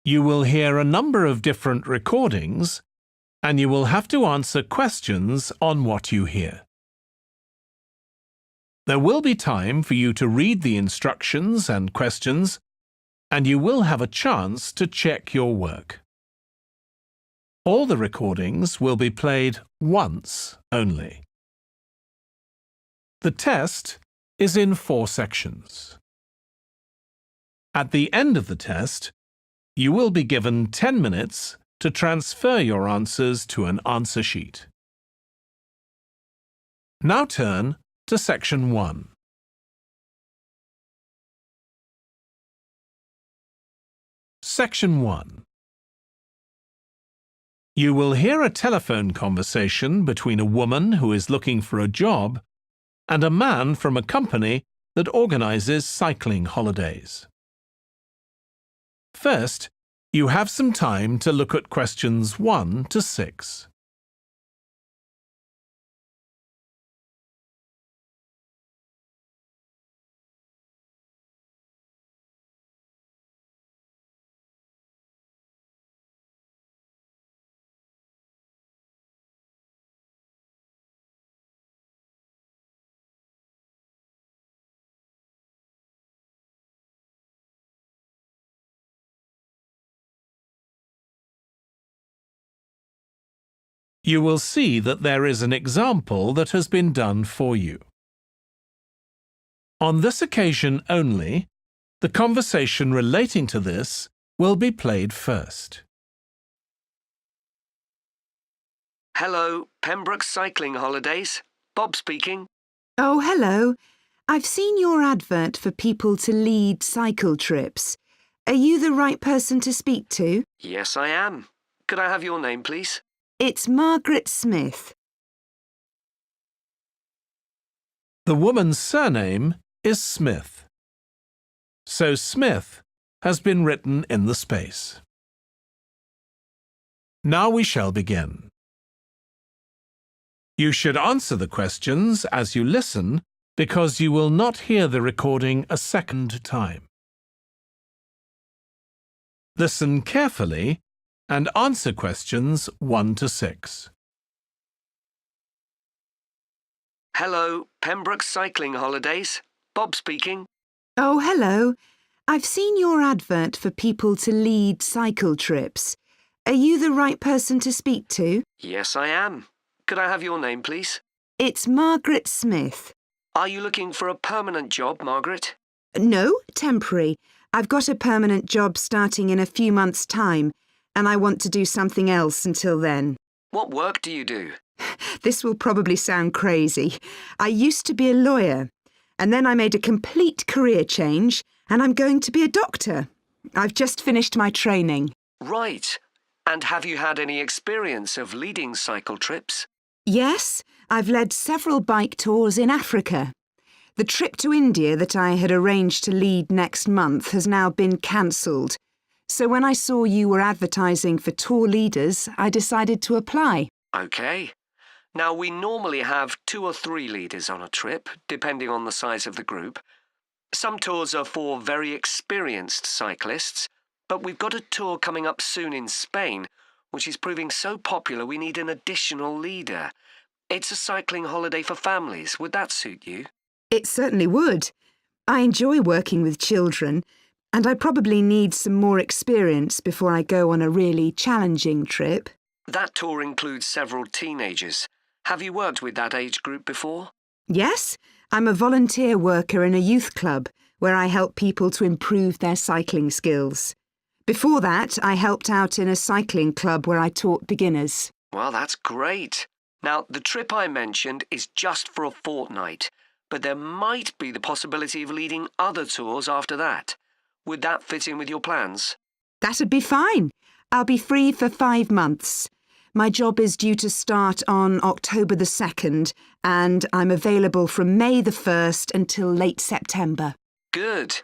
You will hear a number of different recordings, and you will have to answer questions on what you hear. There will be time for you to read the instructions and questions, and you will have a chance to check your work. All the recordings will be played once only. The test is in 4 sections. At the end of the test, you will be given 10 minutes to transfer your answers to an answer sheet. Now turn to Section 1. Section 1. You will hear a telephone conversation between a woman who is looking for a job and a man from a company that organizes cycling holidays. First, you have some time to look at questions 1 to 6. You will see that there is an example that has been done for you. On this occasion only, the conversation relating to this will be played first. Hello, Pembroke Cycling Holidays. Bob speaking. Oh, hello. I've seen your advert for people to lead cycle trips. Are you the right person to speak to? Yes, I am. Could I have your name, please? It's Margaret Smith. The woman's surname is Smith. So Smith has been written in the space. Now we shall begin. You should answer the questions as you listen because you will not hear the recording a second time. Listen carefully and answer questions 1 to 6. Hello, Pembroke Cycling Holidays. Bob speaking. Oh, hello. I've seen your advert for people to lead cycle trips. Are you the right person to speak to? Yes, I am. Could I have your name, please? It's Margaret Smith. Are you looking for a permanent job, Margaret? No, temporary. I've got a permanent job starting in a few months' time, and I want to do something else until then. What work do you do? This will probably sound crazy. I used to be a lawyer, and then I made a complete career change, and I'm going to be a doctor. I've just finished my training. Right. And have you had any experience of leading cycle trips? Yes, I've led several bike tours in Africa. The trip to India that I had arranged to lead next month has now been cancelled. So when I saw you were advertising for tour leaders, I decided to apply. OK. Now, we normally have 2 or 3 leaders on a trip, depending on the size of the group. Some tours are for very experienced cyclists, but we've got a tour coming up soon in Spain, which is proving so popular we need an additional leader. It's a cycling holiday for families. Would that suit you? It certainly would. I enjoy working with children, and I probably need some more experience before I go on a really challenging trip. That tour includes several teenagers. Have you worked with that age group before? Yes, I'm a volunteer worker in a youth club where I help people to improve their cycling skills. Before that, I helped out in a cycling club where I taught beginners. Well, that's great. Now, the trip I mentioned is just for a fortnight, but there might be the possibility of leading other tours after that. Would that fit in with your plans? That'd be fine. I'll be free for 5 months. My job is due to start on October the 2nd, and I'm available from May the 1st until late September. Good.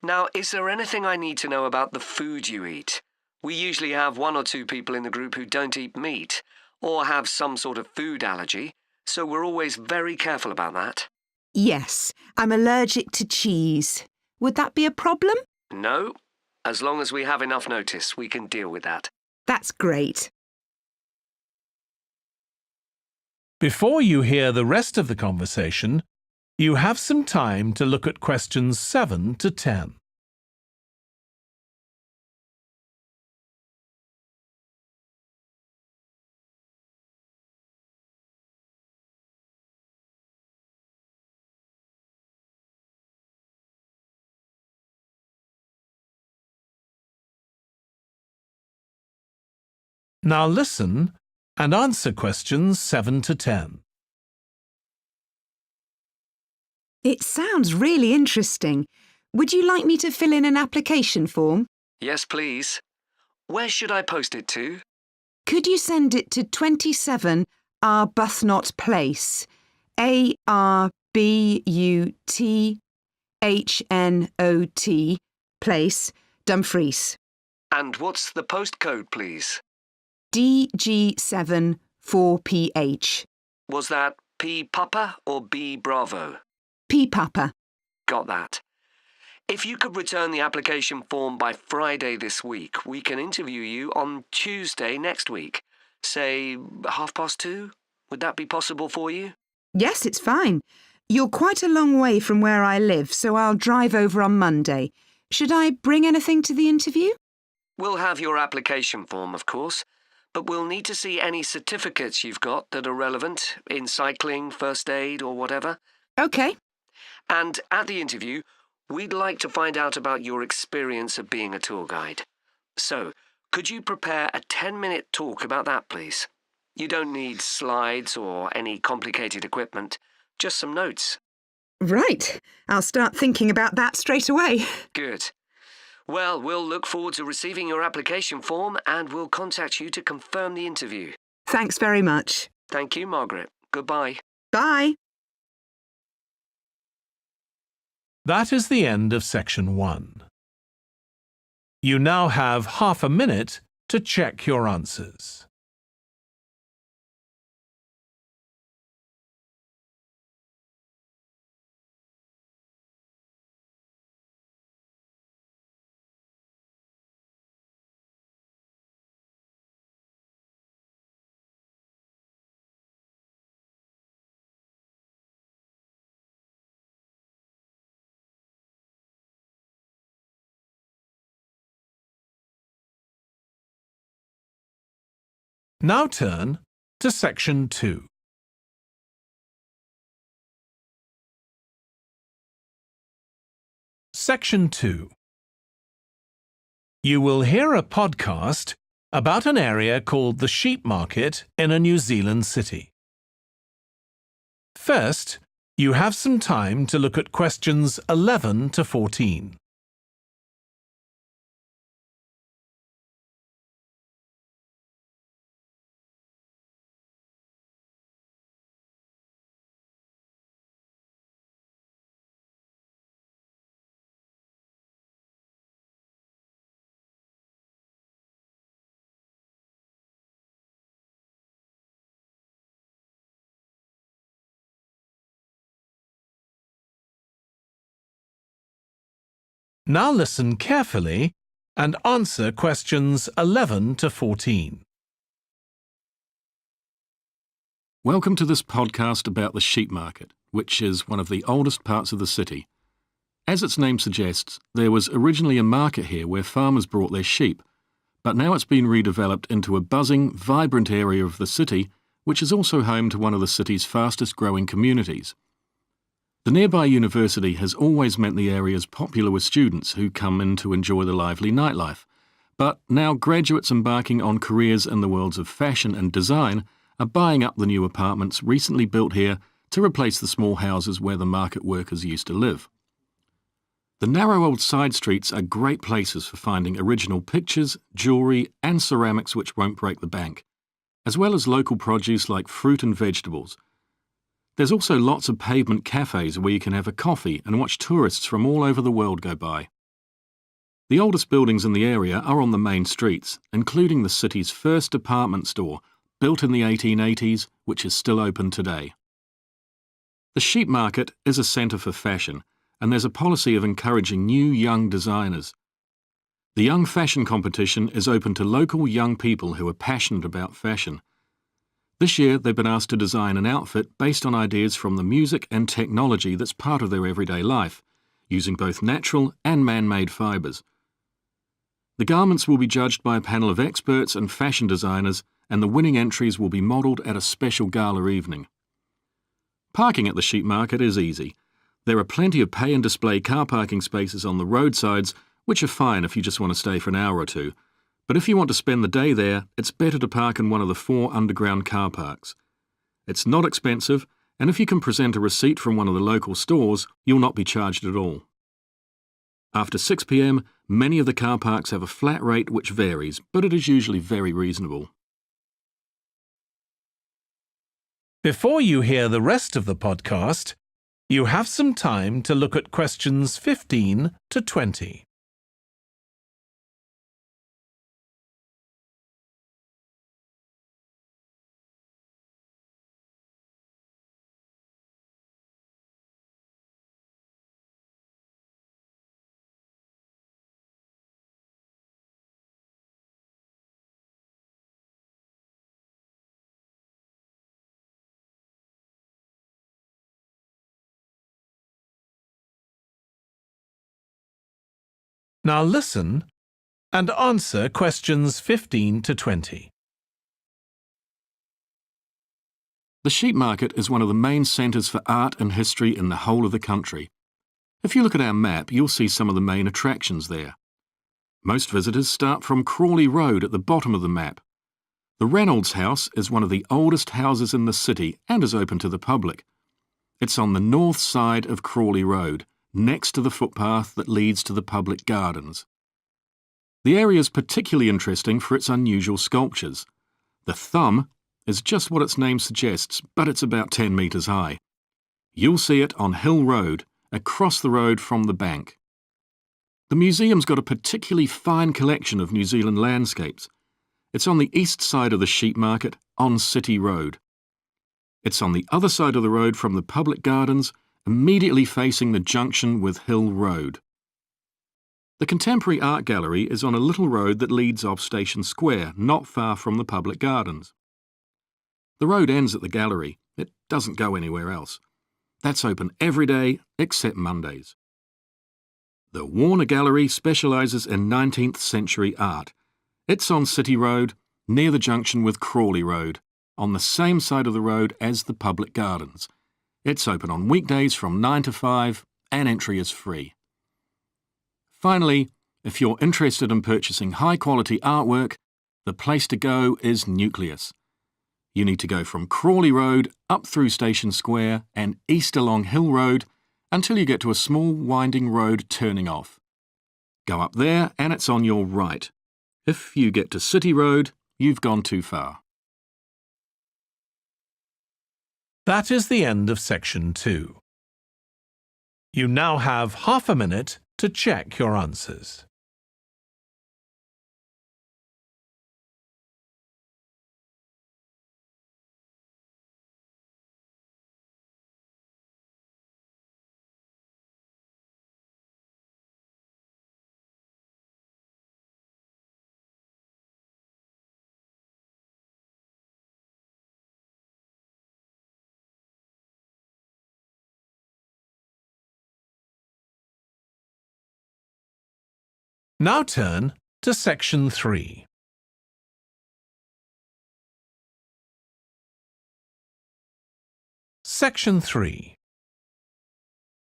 Now, is there anything I need to know about the food you eat? We usually have 1 or 2 people in the group who don't eat meat or have some sort of food allergy, so we're always very careful about that. Yes, I'm allergic to cheese. Would that be a problem? No, As long as we have enough notice, we can deal with that. That's great. Before you hear the rest of the conversation, you have some time to look at questions 7 to 10. Now listen and answer questions 7 to 10. It sounds really interesting. Would you like me to fill in an application form? Yes, please. Where should I post it to? Could you send it to 27 Arbuthnot Place, Arbuthnot Place, Dumfries, And what's the postcode, please? DG7 4PH. Was that P Papa or B Bravo? P Papa. Got that. If you could return the application form by Friday this week, we can interview you on Tuesday next week. Say 2:30? Would that be possible for you? Yes, it's fine. You're quite a long way from where I live, so I'll drive over on Monday. Should I bring anything to the interview? We'll have your application form, of course, but we'll need to see any certificates you've got that are relevant in cycling, first aid, or whatever. OK. And at the interview, we'd like to find out about your experience of being a tour guide. So, could you prepare a 10-minute talk about that, please? You don't need slides or any complicated equipment, just some notes. Right. I'll start thinking about that straight away. Good. Well, we'll look forward to receiving your application form and we'll contact you to confirm the interview. Thanks very much. Thank you, Margaret. Goodbye. Bye. That is the end of section 1. You now have half a minute to check your answers. Now turn to section 2. Section 2. You will hear a podcast about an area called the sheep market in a New Zealand city. First, you have some time to look at questions 11 to 14. Now listen carefully and answer questions 11 to 14. Welcome to this podcast about the sheep market, which is one of the oldest parts of the city. As its name suggests, there was originally a market here where farmers brought their sheep, but now it's been redeveloped into a buzzing, vibrant area of the city, which is also home to one of the city's fastest growing communities. The nearby university has always meant the area's popular with students who come in to enjoy the lively nightlife, but now graduates embarking on careers in the worlds of fashion and design are buying up the new apartments recently built here to replace the small houses where the market workers used to live. The narrow old side streets are great places for finding original pictures, jewellery and ceramics which won't break the bank, as well as local produce like fruit and vegetables. There's also lots of pavement cafes where you can have a coffee and watch tourists from all over the world go by. The oldest buildings in the area are on the main streets, including the city's first department store, built in the 1880s, which is still open today. The sheep market is a centre for fashion, and there's a policy of encouraging new young designers. The Young Fashion Competition is open to local young people who are passionate about fashion. This year, they've been asked to design an outfit based on ideas from the music and technology that's part of their everyday life, using both natural and man-made fibres. The garments will be judged by a panel of experts and fashion designers, and the winning entries will be modelled at a special gala evening. Parking at the sheep market is easy. There are plenty of pay and display car parking spaces on the roadsides, which are fine if you just want to stay for an hour or two. But if you want to spend the day there, it's better to park in one of the 4 underground car parks. It's not expensive, and if you can present a receipt from one of the local stores, you'll not be charged at all. After 6 p.m, many of the car parks have a flat rate which varies, but it is usually very reasonable. Before you hear the rest of the podcast, you have some time to look at questions 15 to 20. Now listen and answer questions 15 to 20. The sheep market is one of the main centres for art and history in the whole of the country. If you look at our map, you'll see some of the main attractions there. Most visitors start from Crawley Road at the bottom of the map. The Reynolds House is one of the oldest houses in the city and is open to the public. It's on the north side of Crawley Road, next to the footpath that leads to the public gardens. The area is particularly interesting for its unusual sculptures. The thumb is just what its name suggests, but it's about 10 metres high. You'll see it on Hill Road, across the road from the bank. The museum's got a particularly fine collection of New Zealand landscapes. It's on the east side of the sheep market, on City Road. It's on the other side of the road from the public gardens, immediately facing the junction with Hill Road. The Contemporary Art Gallery is on a little road that leads off Station Square, not far from the public gardens. The road ends at the gallery. It doesn't go anywhere else. That's open every day except Mondays. The Warner Gallery specialises in 19th century art. It's on City Road, near the junction with Crawley Road, on the same side of the road as the public gardens. It's open on weekdays from 9 to 5 and entry is free. Finally, if you're interested in purchasing high-quality artwork, the place to go is Nucleus. You need to go from Crawley Road up through Station Square and east along Hill Road until you get to a small winding road turning off. Go up there and it's on your right. If you get to City Road, you've gone too far. That is the end of section 2. You now have half a minute to check your answers. Now turn to section 3. Section 3.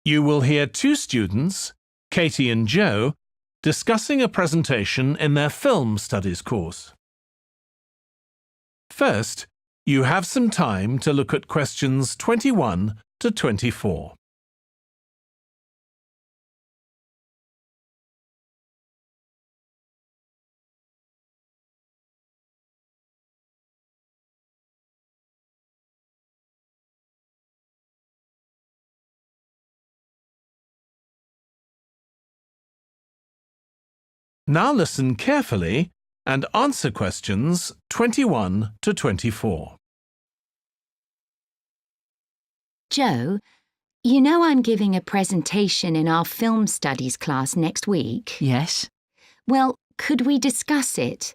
You will hear 2 students, Katie and Joe, discussing a presentation in their film studies course. First, you have some time to look at questions 21 to 24. Now listen carefully and answer questions 21 to 24. Joe, you know I'm giving a presentation in our film studies class next week. Yes. Well, could we discuss it?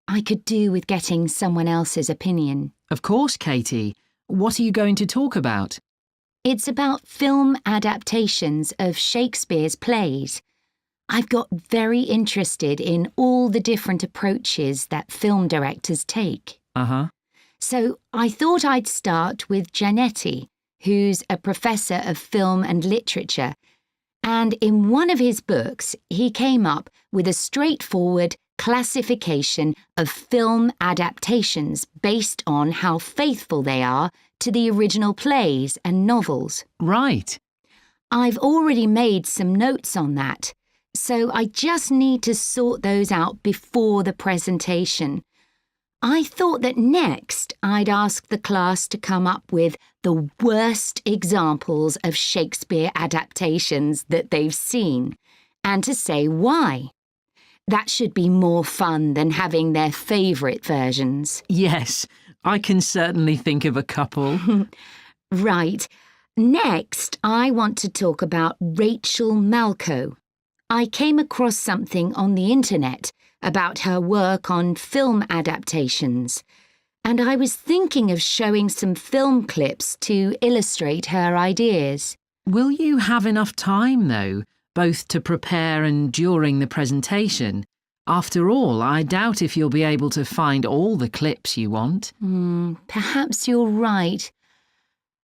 I could do with getting someone else's opinion. Of course, Katie. What are you going to talk about? It's about film adaptations of Shakespeare's plays. I've got very interested in all the different approaches that film directors take. Uh-huh. So I thought I'd start with Giannetti, who's a professor of film and literature, and in one of his books he came up with a straightforward classification of film adaptations based on how faithful they are to the original plays and novels. Right. I've already made some notes on that, so I just need to sort those out before the presentation. I thought that next I'd ask the class to come up with the worst examples of Shakespeare adaptations that they've seen, and to say why. That should be more fun than having their favourite versions. Yes, I can certainly think of a couple. Right. Next, I want to talk about Rachel Malco. I came across something on the internet about her work on film adaptations, and I was thinking of showing some film clips to illustrate her ideas. Will you have enough time, though, both to prepare and during the presentation? After all, I doubt if you'll be able to find all the clips you want. Perhaps you're right.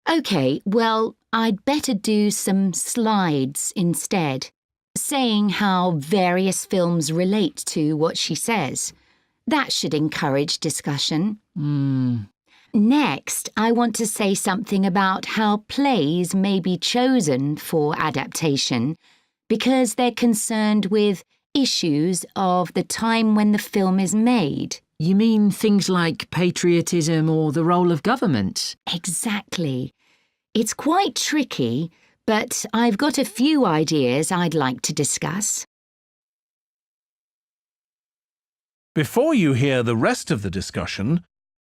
OK, well, I'd better do some slides instead, saying how various films relate to what she says. That should encourage discussion. Next, I want to say something about how plays may be chosen for adaptation because they're concerned with issues of the time when the film is made. You mean things like patriotism or the role of government? Exactly. It's quite tricky, but I've got a few ideas I'd like to discuss. Before you hear the rest of the discussion,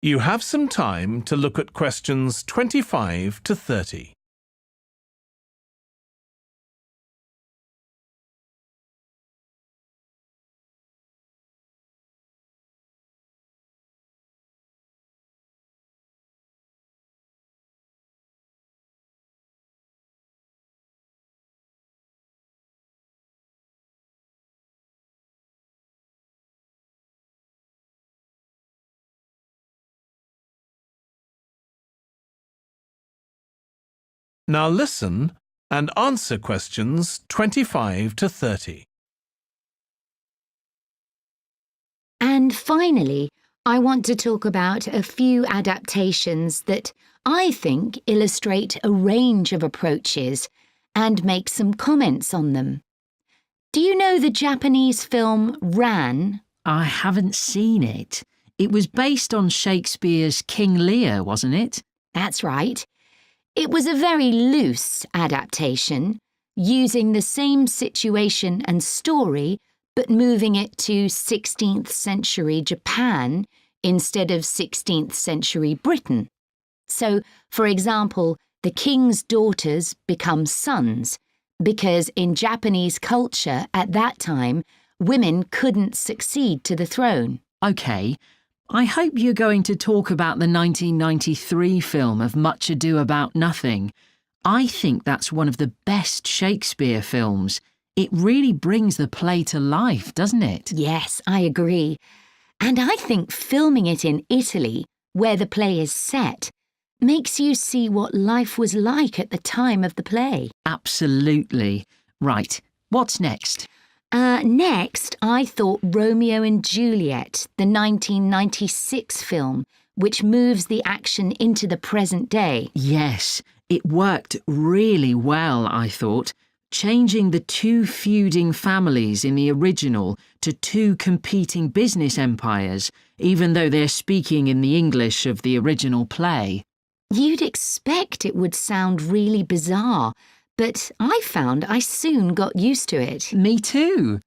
you have some time to look at questions 25 to 30. Now listen and answer questions 25 to 30. And finally, I want to talk about a few adaptations that I think illustrate a range of approaches and make some comments on them. Do you know the Japanese film Ran? I haven't seen it. It was based on Shakespeare's King Lear, wasn't it? That's right. It was a very loose adaptation, using the same situation and story, but moving it to 16th century Japan instead of 16th century Britain. So, for example, the king's daughters become sons, because in Japanese culture at that time, women couldn't succeed to the throne. OK. I hope you're going to talk about the 1993 film of Much Ado About Nothing. I think that's one of the best Shakespeare films. It really brings the play to life, doesn't it? Yes, I agree. And I think filming it in Italy, where the play is set, makes you see what life was like at the time of the play. Absolutely. Right, what's next? Next, I thought Romeo and Juliet, the 1996 film, which moves the action into the present day. Yes, it worked really well, I thought, changing the two feuding families in the original to two competing business empires, even though they're speaking in the English of the original play. You'd expect it would sound really bizarre, but I found I soon got used to it. Me too.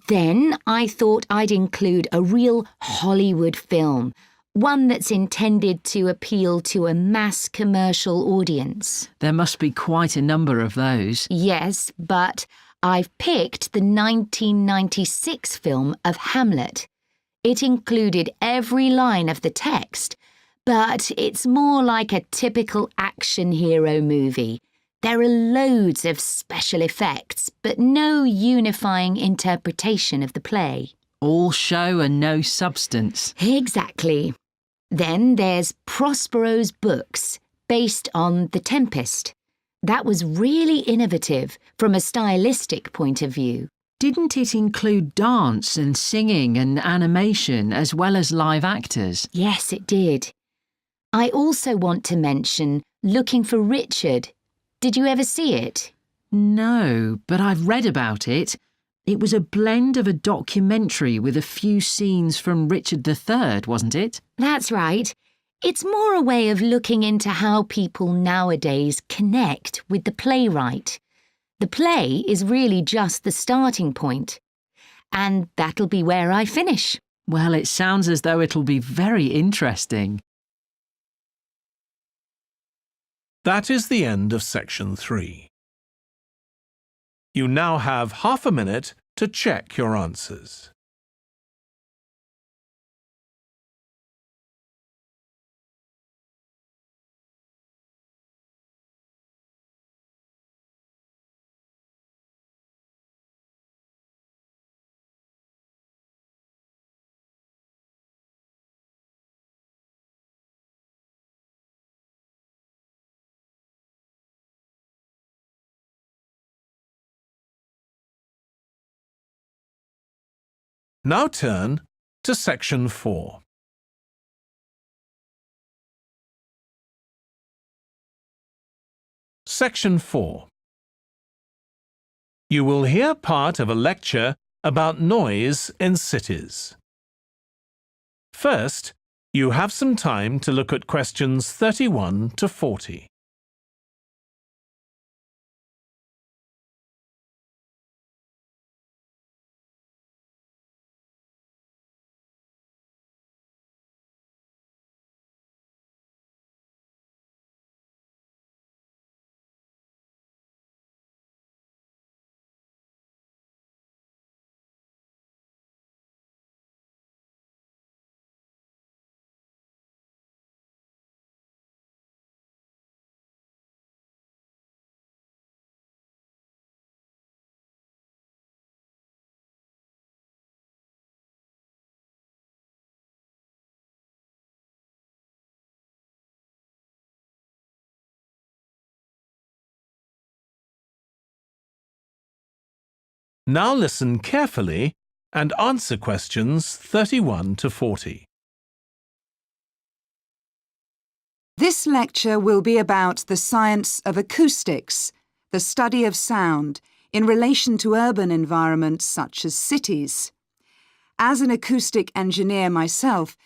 Then I thought I'd include a real Hollywood film, one that's intended to appeal to a mass commercial audience. There must be quite a number of those. Yes, but I've picked the 1996 film of Hamlet. It included every line of the text, but it's more like a typical action hero movie. There are loads of special effects, but no unifying interpretation of the play. All show and no substance. Exactly. Then there's Prospero's books, based on The Tempest. That was really innovative from a stylistic point of view. Didn't it include dance and singing and animation as well as live actors? Yes, it did. I also want to mention Looking for Richard. Did you ever see it? No, but I've read about it. It was a blend of a documentary with a few scenes from Richard III, wasn't it? That's right. It's more a way of looking into how people nowadays connect with the playwright. The play is really just the starting point. And that'll be where I finish. Well, it sounds as though it'll be very interesting. That is the end of section 3. You now have half a minute to check your answers. Now turn to section 4. Section 4. You will hear part of a lecture about noise in cities. First, you have some time to look at questions 31 to 40. Now listen carefully and answer questions 31 to 40. This lecture will be about the science of acoustics, the study of sound, in relation to urban environments such as cities. As an acoustic engineer myself,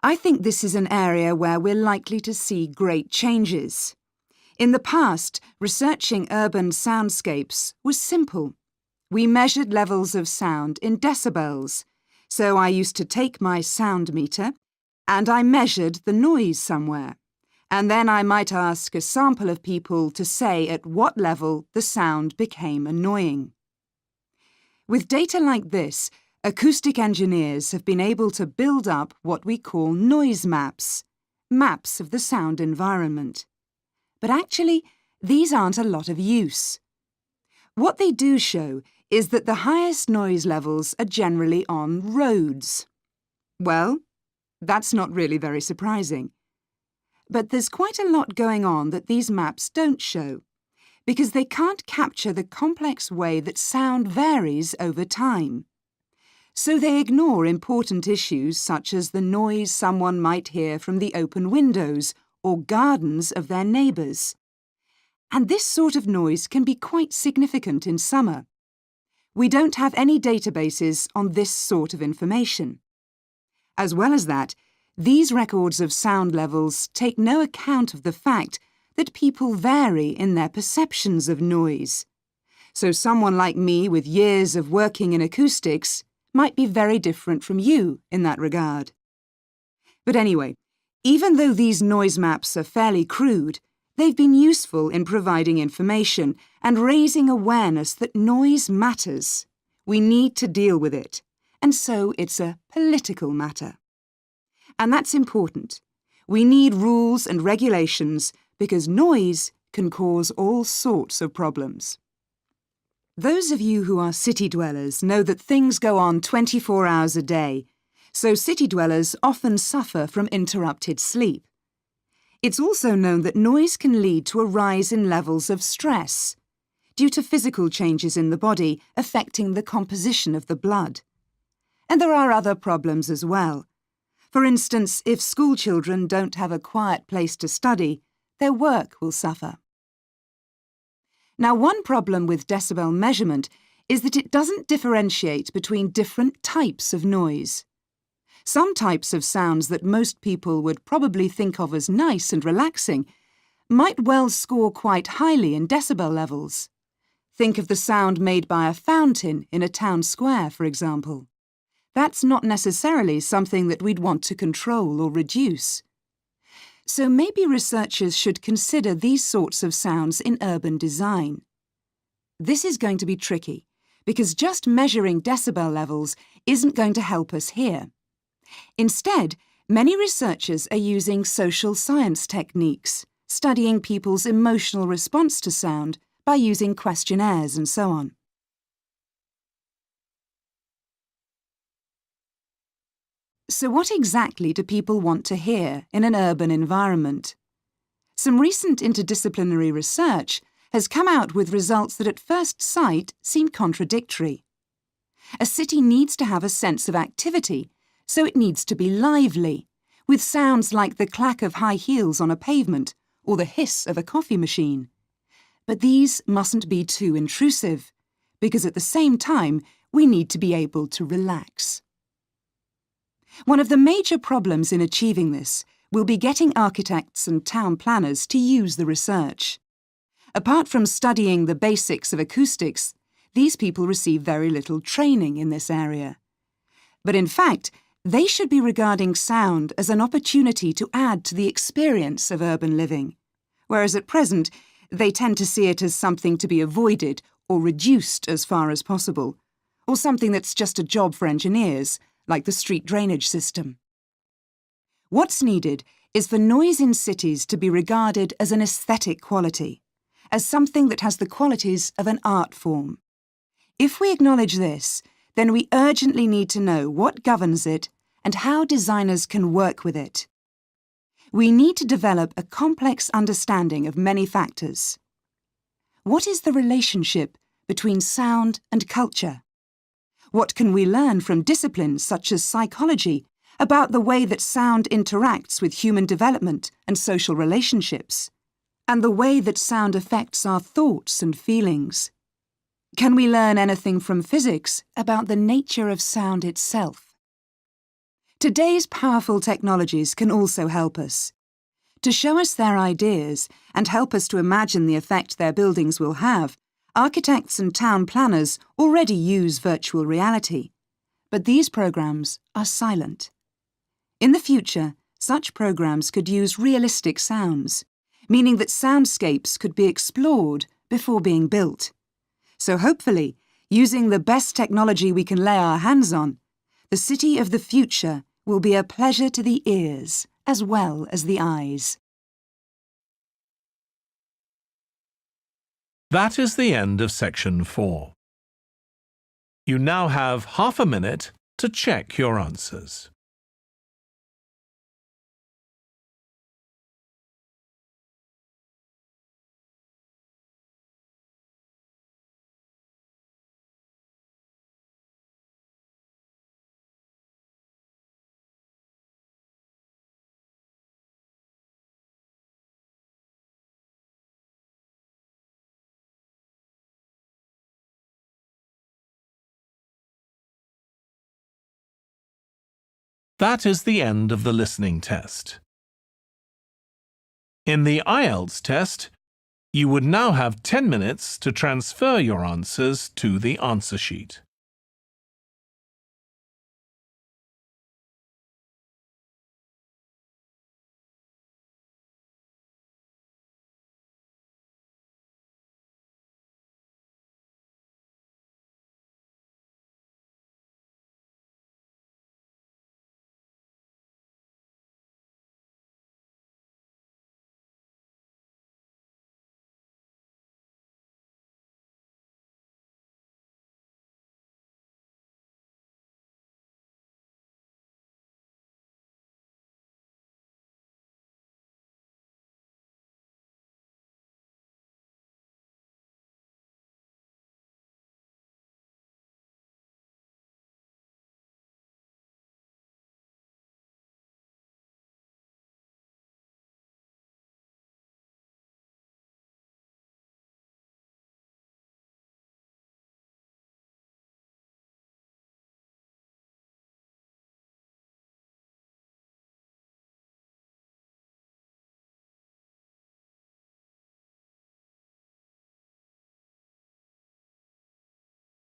I think this is an area where we're likely to see great changes. In the past, researching urban soundscapes was simple. We measured levels of sound in decibels, so I used to take my sound meter and I measured the noise somewhere, and then I might ask a sample of people to say at what level the sound became annoying. With data like this, acoustic engineers have been able to build up what we call noise maps, maps of the sound environment. But actually, these aren't a lot of use. What they do show is that the highest noise levels are generally on roads. Well, that's not really very surprising. But there's quite a lot going on that these maps don't show, because they can't capture the complex way that sound varies over time. So they ignore important issues such as the noise someone might hear from the open windows or gardens of their neighbours. And this sort of noise can be quite significant in summer. We don't have any databases on this sort of information. As well as that, these records of sound levels take no account of the fact that people vary in their perceptions of noise. So someone like me with years of working in acoustics might be very different from you in that regard. But anyway, even though these noise maps are fairly crude, they've been useful in providing information and raising awareness that noise matters. We need to deal with it, and so it's a political matter. And that's important. We need rules and regulations because noise can cause all sorts of problems. Those of you who are city dwellers know that things go on 24 hours a day, so city dwellers often suffer from interrupted sleep. It's also known that noise can lead to a rise in levels of stress due to physical changes in the body affecting the composition of the blood. And there are other problems as well. For instance, if school children don't have a quiet place to study, their work will suffer. Now, one problem with decibel measurement is that it doesn't differentiate between different types of noise. Some types of sounds that most people would probably think of as nice and relaxing might well score quite highly in decibel levels. Think of the sound made by a fountain in a town square, for example. That's not necessarily something that we'd want to control or reduce. So maybe researchers should consider these sorts of sounds in urban design. This is going to be tricky, because just measuring decibel levels isn't going to help us here. Instead, many researchers are using social science techniques, studying people's emotional response to sound by using questionnaires and so on. So what exactly do people want to hear in an urban environment? Some recent interdisciplinary research has come out with results that at first sight seem contradictory. A city needs to have a sense of activity, so it needs to be lively, with sounds like the clack of high heels on a pavement or the hiss of a coffee machine. But these mustn't be too intrusive, because at the same time we need to be able to relax. One of the major problems in achieving this will be getting architects and town planners to use the research. Apart from studying the basics of acoustics, these people receive very little training in this area. But in fact, they should be regarding sound as an opportunity to add to the experience of urban living, whereas at present they tend to see it as something to be avoided or reduced as far as possible, or something that's just a job for engineers, like the street drainage system. What's needed is for noise in cities to be regarded as an aesthetic quality, as something that has the qualities of an art form. If we acknowledge this, then we urgently need to know what governs it and how designers can work with it. We need to develop a complex understanding of many factors. What is the relationship between sound and culture? What can we learn from disciplines such as psychology about the way that sound interacts with human development and social relationships, and the way that sound affects our thoughts and feelings? Can we learn anything from physics about the nature of sound itself? Today's powerful technologies can also help us. To show us their ideas and help us to imagine the effect their buildings will have, architects and town planners already use virtual reality, but these programs are silent. In the future, such programs could use realistic sounds, meaning that soundscapes could be explored before being built. So hopefully, using the best technology we can lay our hands on, the city of the future will be a pleasure to the ears as well as the eyes. That is the end of section 4. You now have half a minute to check your answers. That is the end of the listening test. In the IELTS test, you would now have 10 minutes to transfer your answers to the answer sheet.